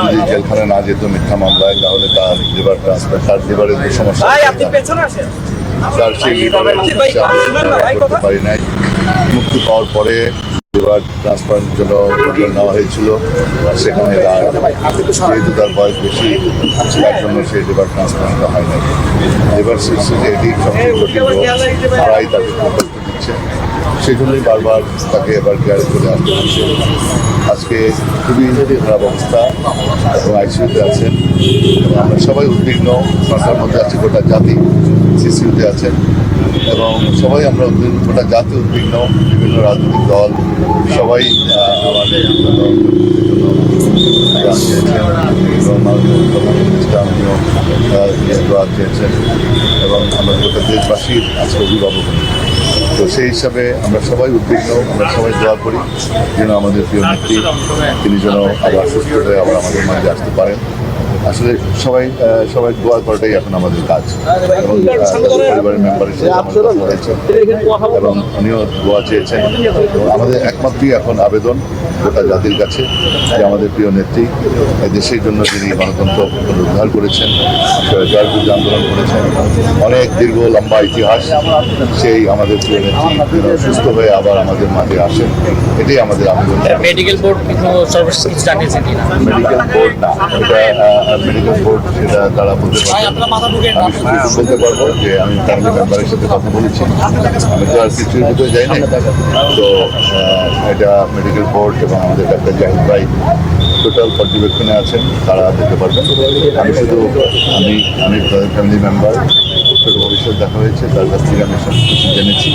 যদি জেলখানে না যেত মিথ্যা মামলায়, তাহলে তার লিভার ট্রান্সপ্লান্ট, তার লিভারের যে সমস্যা, তার সেই লিভারের সমস্যা করতে পারি নাই। মুক্তি পাওয়ার পরে লিভার ট্রান্সপ্লান্টের জন্য নেওয়া হয়েছিল, সেখানে যেহেতু তার বয়স বেশি, তার জন্য সেই লিভার ট্রান্সপ্লান্টটা হয় নাই। লিভার সিস্টেম এটি সবচেয়ে জটিল রোগ, তারাই তাকে কষ্ট দিচ্ছে, সেই জন্যই বারবার তাকে এবার কেয়ারে চলে আসতে হচ্ছে। আজকে খুবই খারাপ অবস্থা এবং আইসিইউতে আছেন। আমরা সবাই উদ্বিগ্ন, সরকার মধ্যে আছে, গোটা জাতি সিসিউতে আছেন এবং সবাই আমরা গোটা জাতি উদ্বিগ্ন। বিভিন্ন রাজনৈতিক দল সবাই আমাদের জন্য চেয়েছেন এবং আমরা গোটা দেশবাসীর আজকে অভিভাবক। তো সেই হিসাবে আমরা সবাই উদ্বিগ্ন, আমরা সবাই দোয়া করি যেন আমাদের প্রিয় নেত্রী তিনি যেন আবার সুস্থ হয়ে আবার আমাদের মাঝে আসতে পারেন। আসলে সবাই দোয়া করাটাই এখন আমাদের কাজ এবং পরিবারের মেম্বার হিসেবে এবং উনিও দোয়া চেয়েছেন। আমাদের একমাত্রই এখন আবেদন গোটা জাতির কাছে যে আমাদের প্রিয় নেত্রী দেশের জন্য যিনি গণতন্ত্র উদ্ধার করেছেন, জয়পুর আন্দোলন করেছেন, অনেক দীর্ঘ লম্বা ইতিহাস, সেই আমাদের প্রিয় নেত্রী সুস্থ হয়ে আবার আমাদের মাঝে আসেন, এটাই আমাদের আবেদন। মেডিকেল বোর্ড জানিয়েছেন কিনা? মেডিকেল বোর্ড না, এটা মেডিকেল বোর্ড সেটা তারা বলতে পারবে। আমি শুধু বলতে পারবো যে আমি ফ্যামিলি মেম্বারের সাথে কথা বলেছি, আমি তো আর কিছুর ভিতরে যাই না। তো এটা মেডিকেল বোর্ড এবং আমাদের ডাক্তার জাহিদ ভাই টোটাল পর্যবেক্ষণে আছেন, তারা দেখতে পারবেন। আমি শুধু আমি তাদের ফ্যামিলি মেম্বার, ভবিষ্যৎ দেখা হয়েছে, তার কাছ থেকে আমি সব কিছু জেনেছি।